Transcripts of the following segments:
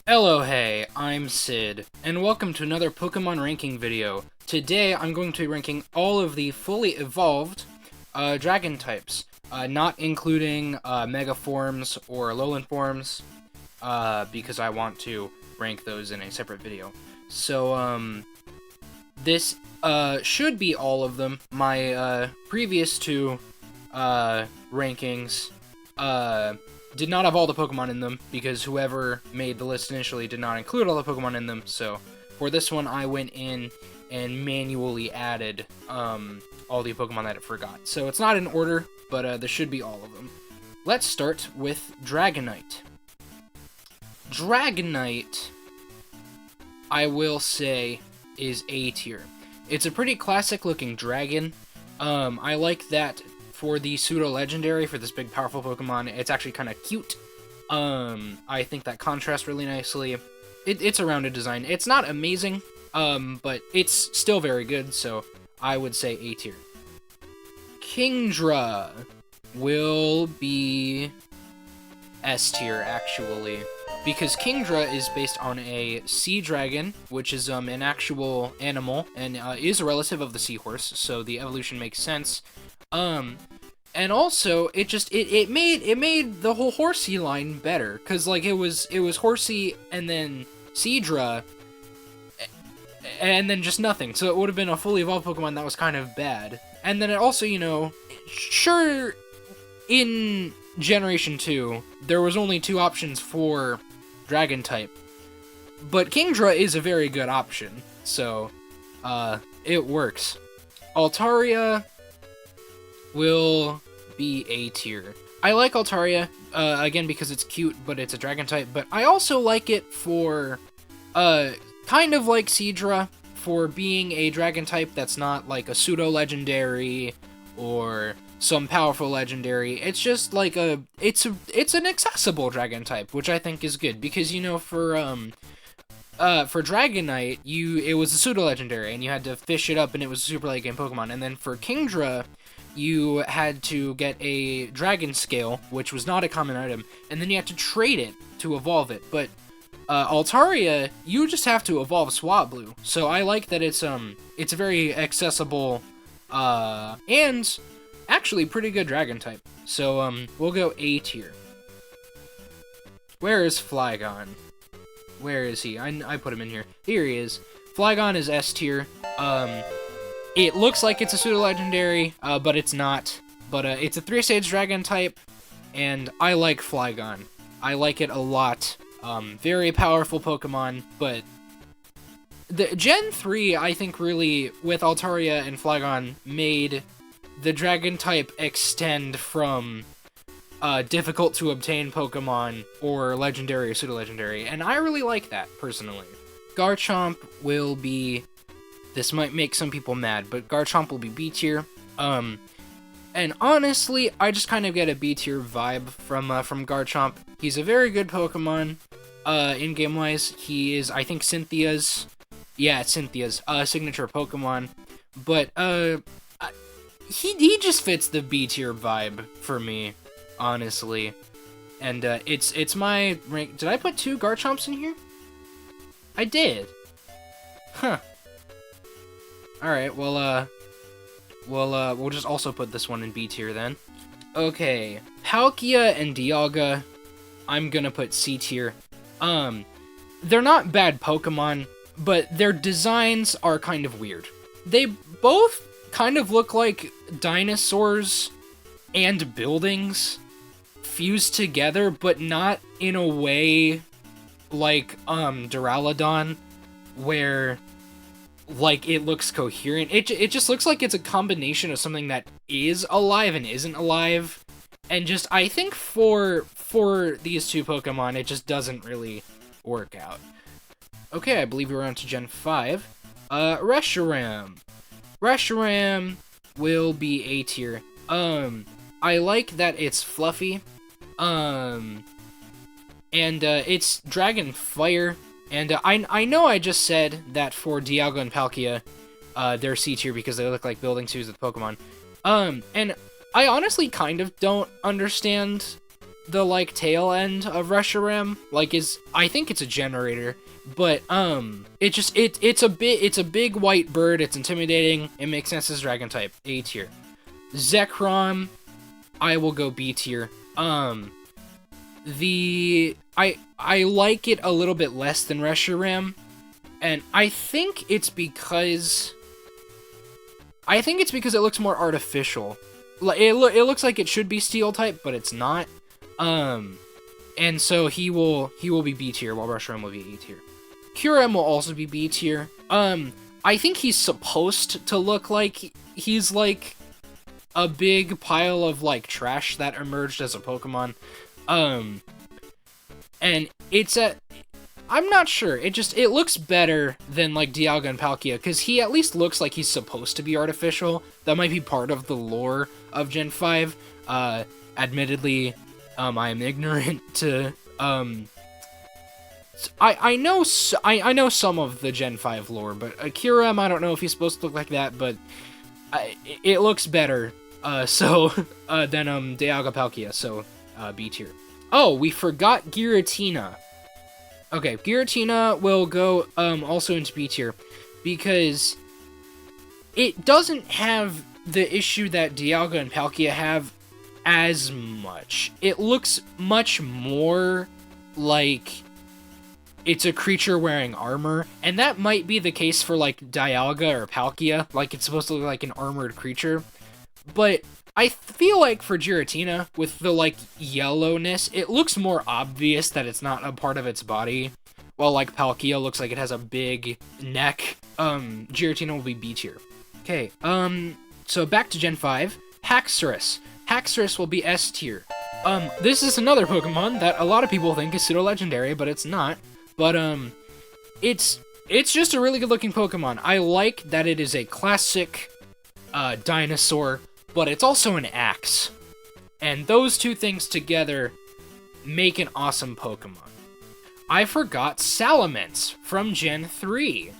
Ellohay, I'm Sid, and welcome to another Pokemon ranking video. Today, I'm going to be ranking all of the fully evolved dragon types, not including Mega Forms or Alolan Forms, because I want to rank those in a separate video. So, this should be all of them. My previous two rankings did not have all the Pokemon in them, because whoever made the list initially did not include all the Pokemon in them, so for this one I went in and manually added all the Pokemon that I forgot. So it's not in order, but this should be all of them. Let's start with Dragonite. Dragonite, I will say, is A tier. It's a pretty classic looking dragon. I like that for the pseudo-legendary, for this big powerful Pokemon, it's actually kind of cute. I think that contrasts really nicely. It's a rounded design. It's not amazing, but it's still very good, so I would say A tier. Kingdra will be S tier, actually, because Kingdra is based on a sea dragon, which is an actual animal, and is a relative of the seahorse, so the evolution makes sense. And also, it made the whole Horsey line better, cause like it was Horsey and then Seadra, and then just nothing. So it would have been a fully evolved Pokemon that was kind of bad. And then it also, sure, in Generation 2, there was only 2 options for Dragon type, but Kingdra is a very good option, so it works. Altaria will be A tier. I like Altaria, again, because it's cute, but it's a dragon type, but I also like it for, kind of like Seadra, for being a dragon type that's not like a pseudo-legendary or some powerful legendary. It's just like it's an accessible dragon type, which I think is good, because, for Dragonite, it was a pseudo-legendary, and you had to fish it up, and it was a super late game Pokemon, and then for Kingdra, you had to get a Dragon Scale, which was not a common item, and then you had to trade it to evolve it. But Altaria, you just have to evolve Swablu. So I like that it's a very accessible and actually pretty good Dragon type. So we'll go A tier. Where is Flygon? Where is he? I put him in here. Here he is. Flygon is S tier. It looks like it's a pseudo-legendary, but it's not. But it's a 3-stage dragon type, and I like Flygon. I like it a lot. Very powerful Pokemon, but the Gen 3, I think, really, with Altaria and Flygon, made the dragon type extend from difficult to obtain Pokemon or legendary or pseudo-legendary, and I really like that, personally. Garchomp will be... This might make some people mad, but Garchomp will be B tier. And honestly, I just kind of get a B tier vibe from Garchomp. He's a very good Pokemon, in game wise. He is, I think, Cynthia's signature Pokemon. But he just fits the B tier vibe for me, honestly. And it's my rank. Did I put 2 Garchomps in here? I did. Huh. Alright, well, we'll just also put this one in B tier then. Okay, Palkia and Dialga, I'm gonna put C tier. They're not bad Pokemon, but their designs are kind of weird. They both kind of look like dinosaurs and buildings fused together, but not in a way like, Duraludon, where... like, it looks coherent. It just looks like it's a combination of something that is alive and isn't alive. And just, I think for these 2 Pokemon, it just doesn't really work out. Okay, I believe we're on to Gen 5. Reshiram. Reshiram will be A tier. I like that it's fluffy. And it's Dragon Fire. And I know I just said that for Dialga and Palkia, they're C tier because they look like building twos with Pokemon. And I honestly kind of don't understand the like tail end of Reshiram. Like I think it's a generator, but it's a big white bird. It's intimidating. It makes sense as dragon type. A tier. Zekrom, I will go B tier. I like it a little bit less than Reshiram, and I think it's because it looks more artificial. It looks like it should be steel type, but it's not. And so he will be B tier, while Reshiram will be A tier. Kyurem will also be B tier. I think he's supposed to look like he's like a big pile of like trash that emerged as a Pokemon. And I'm not sure. It looks better than like Dialga and Palkia, because he at least looks like he's supposed to be artificial. That might be part of the lore of Gen 5. Admittedly, I am ignorant to I know some of the Gen 5 lore, but Kyurem, I don't know if he's supposed to look like that, but it looks better than Dialga Palkia, so B tier. Oh, we forgot Giratina. Okay, Giratina will go also into B tier, because it doesn't have the issue that Dialga and Palkia have as much. It looks much more like it's a creature wearing armor, and that might be the case for like Dialga or Palkia, like it's supposed to look like an armored creature. But I feel like for Giratina, with the like yellowness, it looks more obvious that it's not a part of its body. While like Palkia looks like it has a big neck. Giratina will be B tier. Okay, so back to Gen 5. Haxorus. Haxorus will be S tier. This is another Pokemon that a lot of people think is pseudo-legendary, but it's not. But, it's just a really good-looking Pokemon. I like that it is a classic, dinosaur, but it's also an axe. And those two things together make an awesome Pokemon. I forgot Salamence from Gen 3.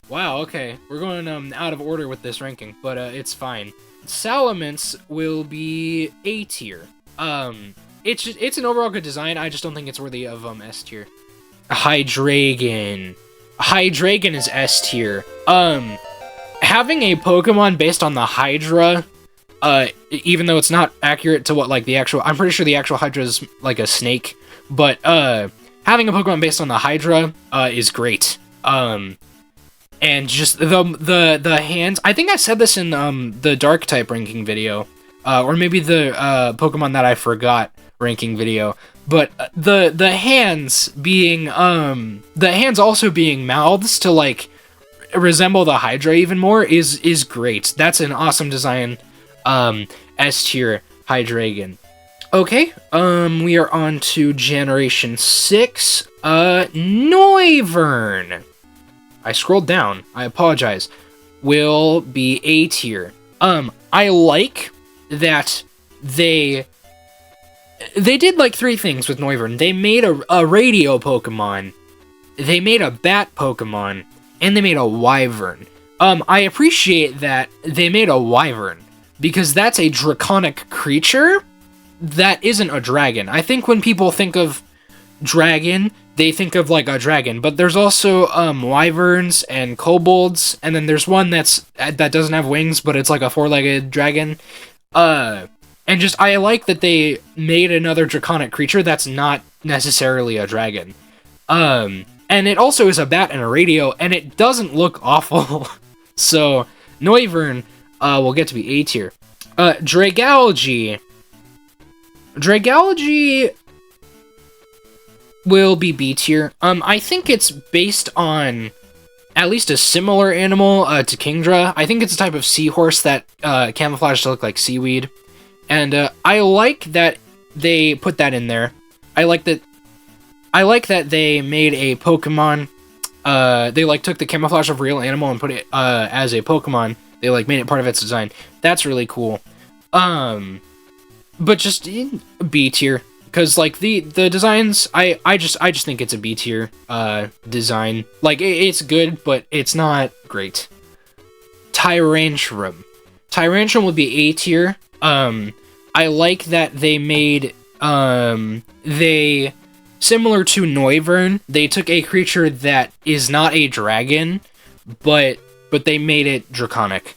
Wow, okay. We're going, out of order with this ranking, but, it's fine. Salamence will be A tier. It's an overall good design, I just don't think it's worthy of, S tier. Hydreigon. Hydreigon is S tier. Having a Pokemon based on the Hydra, even though it's not accurate to what, like, the actual... I'm pretty sure the actual Hydra is, like, a snake, but, having a Pokemon based on the Hydra, is great. And just the hands... I think I said this in, the Dark-type ranking video, or maybe the, Pokemon that I forgot ranking video, but the hands being, the hands also being mouths to, like, resemble the Hydra even more is great. That's an awesome design. S tier Hydreigon. Okay, we are on to Generation 6, Noivern. I scrolled down, I apologize. Will be A tier. I like that they did, like, 3 things with Noivern. They made a radio Pokemon, they made a bat Pokemon, and they made a Wyvern. I appreciate that they made a Wyvern, because that's a draconic creature that isn't a dragon. I think when people think of dragon, they think of, like, a dragon, but there's also, wyverns and kobolds, and then there's one that doesn't have wings, but it's like a 4-legged dragon. And just, I like that they made another draconic creature that's not necessarily a dragon. And it also is a bat and a radio, and it doesn't look awful. So, Noivern, will get to be A tier. Dragalge. Dragalge will be B tier. I think it's based on at least a similar animal, to Kingdra. I think it's a type of seahorse that, camouflaged to look like seaweed. And, I like that they put that in there. I like that they made a Pokemon, they, like, took the camouflage of real animal and put it, as a Pokemon. They, like, made it part of its design. That's really cool. But just B tier. Because, like, the designs, I just think it's a B tier, design. Like, it's good, but it's not great. Tyrantrum. Tyrantrum would be A tier. I like that they made They, similar to Noivern, they took a creature that is not a dragon, but they made it draconic.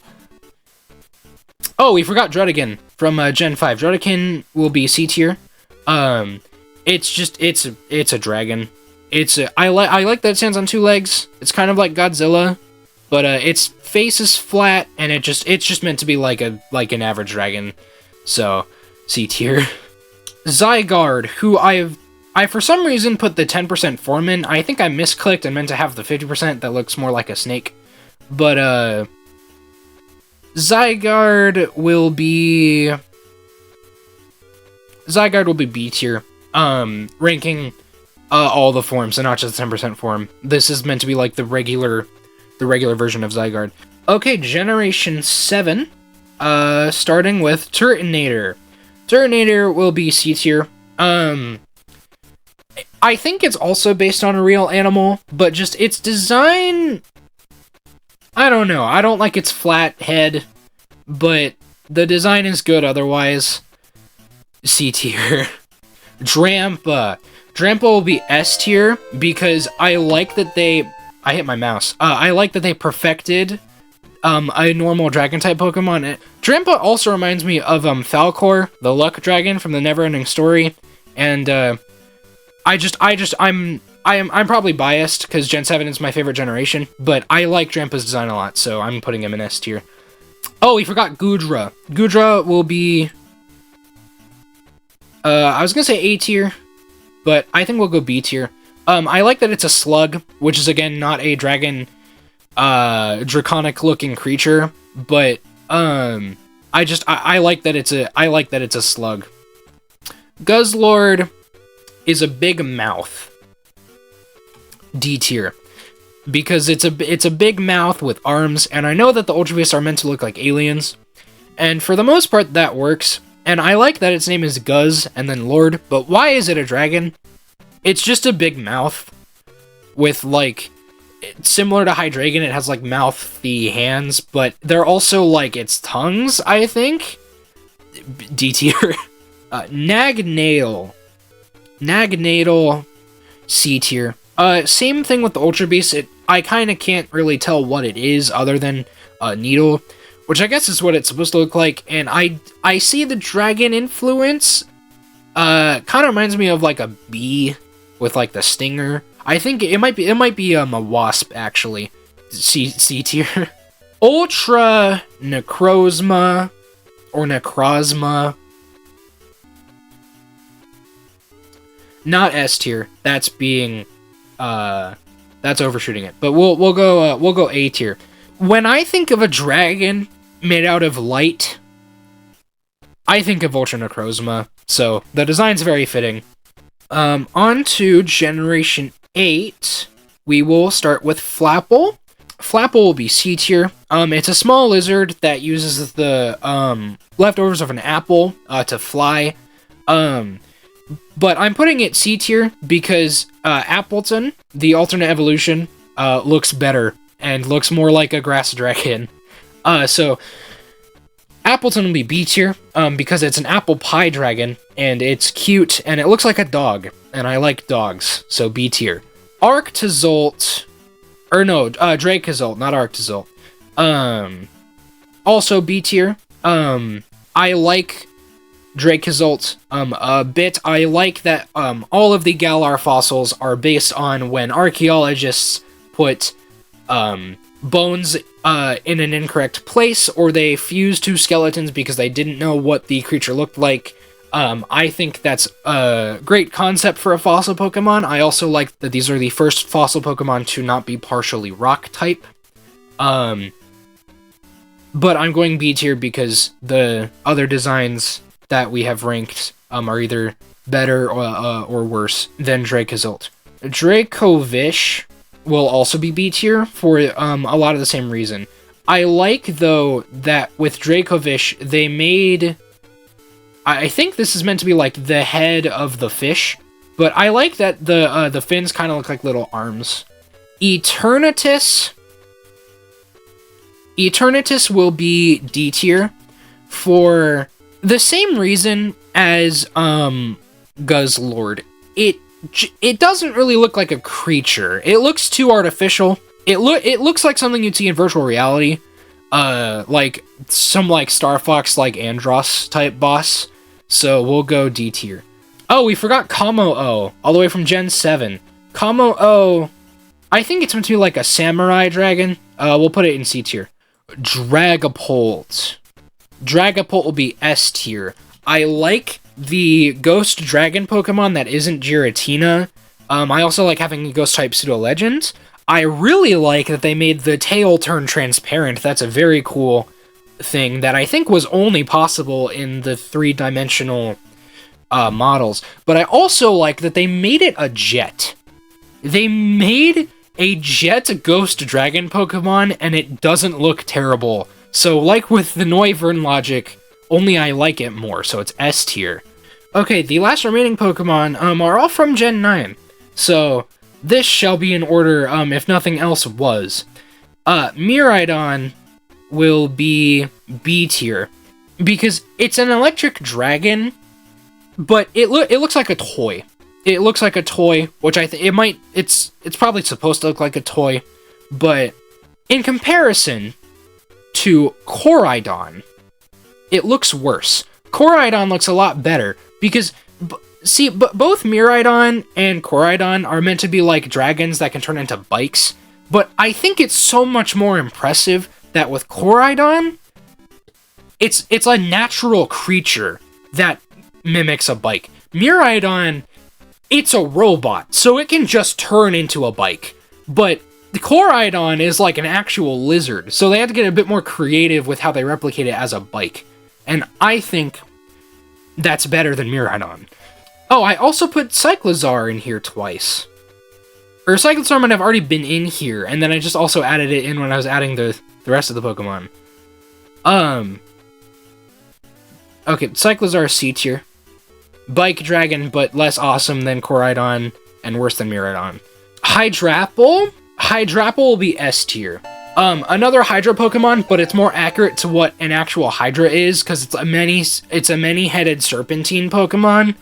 Oh, we forgot Drudigan from Gen 5. Drudigan will be C tier. It's a dragon. I like that it stands on 2 legs. It's kind of like Godzilla, but its face is flat, and it's just meant to be like an average dragon. So C tier. Zygarde, who I for some reason put the 10% form in. I think I misclicked and meant to have the 50% that looks more like a snake. But Zygarde will be B tier. Ranking all the forms and not just the 10% form. This is meant to be like the regular version of Zygarde. Okay, Generation 7. Starting with Turtonator. Turtonator will be C tier. I think it's also based on a real animal, but just its design, I don't know. I don't like its flat head, but the design is good otherwise. C tier. Drampa. Drampa will be S tier because I like that they... I hit my mouse. I like that they perfected a normal dragon-type Pokemon. Drampa also reminds me of Falcor, the luck dragon from the Neverending Story, and I'm probably biased because Gen 7 is my favorite generation, but I like Drampa's design a lot, so I'm putting him in S tier. Oh, we forgot Goodra. Goodra will be... I was gonna say A tier, but I think we'll go B tier. I like that it's a slug, which is again not a dragon, draconic-looking creature, but I like that it's a slug. Guzzlord is a big mouth. D tier. Because it's a big mouth with arms, and I know that the Ultra Beasts are meant to look like aliens, and for the most part that works, and I like that its name is Guzz and then Lord, but why is it a dragon? It's just a big mouth with, like, similar to Hydreigon, it has, like, mouthy hands, but they're also, like, its tongues, I think? D tier. Nagnail. Nagnail, C tier. Same thing with the Ultra Beast. I kind of can't really tell what it is other than a needle, which I guess is what it's supposed to look like. And I see the dragon influence. Kind of reminds me of like a bee with like the stinger. I think it might be a wasp actually. C tier. Ultra Necrozma or Necrozma. Not S tier. That's being, that's overshooting it. But we'll go A tier. When I think of a dragon made out of light, I think of Ultra Necrozma. So the design's very fitting. On to Generation 8, we will start with Flapple. Flapple will be C tier. It's a small lizard that uses the leftovers of an apple to fly. But I'm putting it C tier because Appleton, the alternate evolution, looks better and looks more like a grass dragon. So Appleton will be B tier because it's an apple pie dragon and it's cute and it looks like a dog and I like dogs, so B tier. Arctozolt, or no, Dracozolt, not Arctozolt. Also B tier. I like Dracozolt a bit. I like that all of the Galar fossils are based on when archaeologists put bones in an incorrect place, or they fused 2 skeletons because they didn't know what the creature looked like. I think that's a great concept for a fossil Pokemon. I also like that these are the first fossil Pokemon to not be partially rock type. But I'm going B tier because the other designs that we have ranked are either better or worse than Dracozolt. Dracovish will also be B tier for a lot of the same reason. I like, though, that with Dracovish, they made... I think this is meant to be like the head of the fish, but I like that the fins kind of look like little arms. Eternatus will be D tier for the same reason as Guzzlord. It doesn't really look like a creature. It looks too artificial. It looks like something you'd see in virtual reality. Like some like Star Fox like Andross type boss. So we'll go D tier. Oh, we forgot Kamo-O, all the way from Gen 7. Kamo-O, I think it's meant to be like a samurai dragon. We'll put it in C tier. Dragapult. Dragapult will be S tier. I like the ghost dragon Pokemon that isn't Giratina. I also like having a ghost type pseudo legend. I really like that they made the tail turn transparent. That's a very cool thing that I think was only possible in the 3-dimensional models. But I also like that they made it a jet. They made a jet ghost dragon Pokemon, and it doesn't look terrible. So, like with the Noivern logic, only I like it more, so it's S tier. Okay, the last remaining Pokemon are all from Gen 9. So, this shall be in order, if nothing else was. Miraidon will be B tier, because it's an electric dragon, but it looks like a toy. It looks like a toy, which I think it's probably supposed to look like a toy, but in comparison to Koraidon, it looks worse. Koraidon looks a lot better, because both Miraidon and Koraidon are meant to be like dragons that can turn into bikes, but I think it's so much more impressive that with Koraidon, it's a natural creature that mimics a bike. Miraidon, it's a robot, so it can just turn into a bike, but the Koraidon is like an actual lizard, so they had to get a bit more creative with how they replicate it as a bike, and I think that's better than Miraidon. Oh, I also put Cyclizar in here twice. Or Cyclizar might have already been in here, and then I just also added it in when I was adding the rest of the Pokemon. Okay, Cyclizar C tier. Bike Dragon, but less awesome than Koraidon, and worse than Miraidon. Hydrapple? Hydrapple will be S tier. Another Hydra Pokemon, but it's more accurate to what an actual Hydra is, because it's a many-headed Serpentine Pokemon.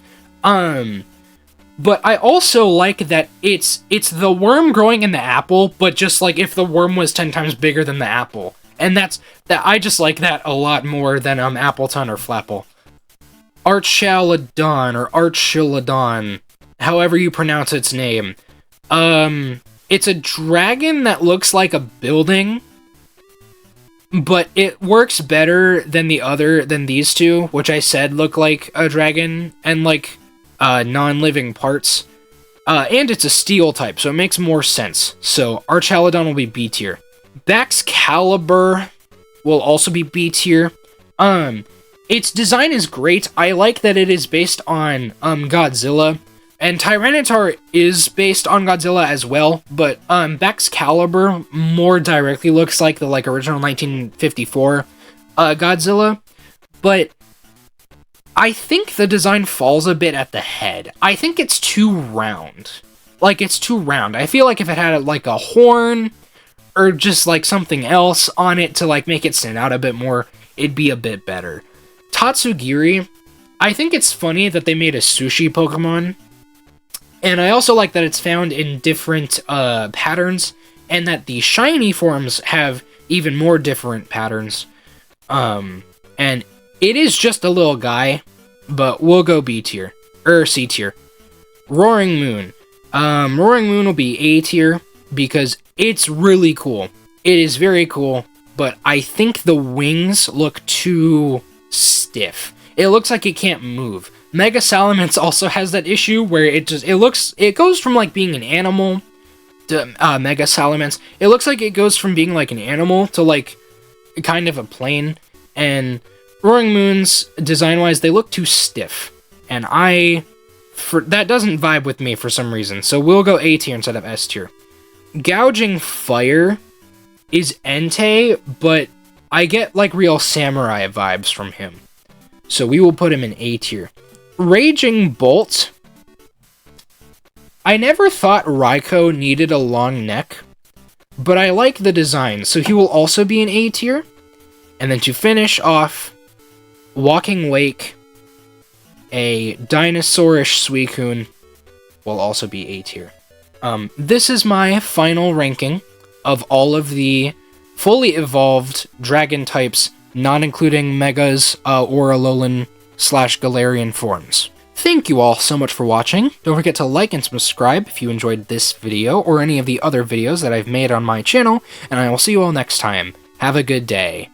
But I also like that it's the worm growing in the apple, but just like if the worm was 10 times bigger than the apple. And I just like that a lot more than Appleton or Flapple. Archaludon or Archilodon, however you pronounce its name. It's a dragon that looks like a building, but it works better than these two, which I said look like a dragon and like non-living parts. And it's a steel type, so it makes more sense. So Archaludon will be B tier. Baxcalibur will also be B tier. Its design is great. I like that it is based on Godzilla. And Tyranitar is based on Godzilla as well, but Baxcalibur more directly looks like the original 1954 Godzilla. But I think the design falls a bit at the head. I think it's too round. It's too round. I feel like if it had like a horn or just like something else on it to like make it stand out a bit more, it'd be a bit better. Tatsugiri, I think it's funny that they made a sushi Pokemon. And I also like that it's found in different patterns, and that the shiny forms have even more different patterns. And it is just a little guy, but we'll go B tier, or C tier. Roaring Moon. Roaring Moon will be A tier, because it's really cool. It is very cool, but I think the wings look too stiff. It looks like it can't move. Mega Salamence also has that issue where it goes from like being an animal to Mega Salamence. It looks like it goes from being like an animal to like kind of a plane, and Roaring Moons, design-wise, they look too stiff, and that doesn't vibe with me for some reason, so we'll go A tier instead of S tier. Gouging Fire is Entei, but I get like real samurai vibes from him, so we will put him in A tier. Raging Bolt. I never thought Raikou needed a long neck, but I like the design, so he will also be in A tier. And then to finish off, Walking Wake. a dinosaurish Suicune will also be A tier. This is my final ranking of all of the fully evolved dragon types, not including Megas or Alolan / Galarian forms. Thank you all so much for watching. Don't forget to like and subscribe if you enjoyed this video or any of the other videos that I've made on my channel, and I will see you all next time. Have a good day.